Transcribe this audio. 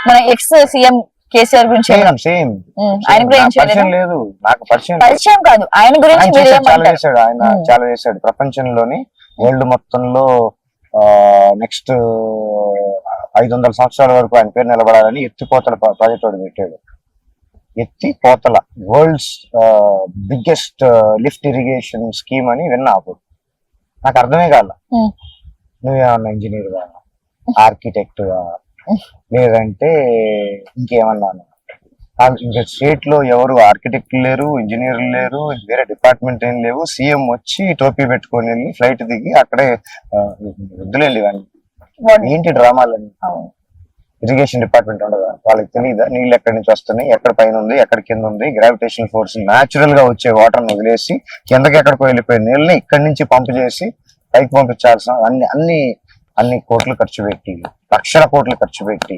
మన ex CM KCR గురించి same ఆయన గురించి లేదు నాకు పరిచయం కాదు, ఆయన గురించి చాలా చేశాడు. ఆయన చాలా చేశాడు ప్రపంచంలోని వరల్డ్ మొత్తంలో. నెక్స్ట్ 500 సంవత్సరాల వరకు ఆయన పేరు నిలబడాలని ఎత్తిపోతల ప్రాజెక్ట్ ఒకటి పెట్టాడు. ఎత్తిపోతల world's biggest lift irrigation scheme అని విన్నా. అప్పుడు నాకు అర్థమే కాల, నువ్వేమన్నా ఇంజనీర్ గా, ఆర్కిటెక్ట్ గా, లేదంటే ఇంకేమన్నాను. ఇంకా స్టేట్ లో ఎవరు ఆర్కిటెక్ట్ లేరు, ఇంజనీర్లు లేరు, వేరే డిపార్ట్మెంట్ ఏం లేవు. సీఎం వచ్చి టోపీ పెట్టుకొని వెళ్ళి ఫ్లైట్ దిగి అక్కడే వద్దులేండి ఇవన్నీ ఏంటి డ్రామాలని. ఇరిగేషన్ డిపార్ట్మెంట్ ఉండదా? వాళ్ళకి తెలియదా నీళ్ళు ఎక్కడి నుంచి వస్తున్నాయి, ఎక్కడ పైన ఉంది, ఎక్కడ కింద ఉంది? గ్రావిటేషనల్ ఫోర్స్ న్యాచురల్ గా వచ్చే వాటర్ ని వదిలేసి కిందకి ఎక్కడికో వెళ్ళిపోయే నీళ్ళని ఇక్కడి నుంచి పంపు చేసి పైకి పంపించాల్సిన అన్ని కోట్లు ఖర్చు పెట్టి, లక్షల కోట్లు ఖర్చు పెట్టి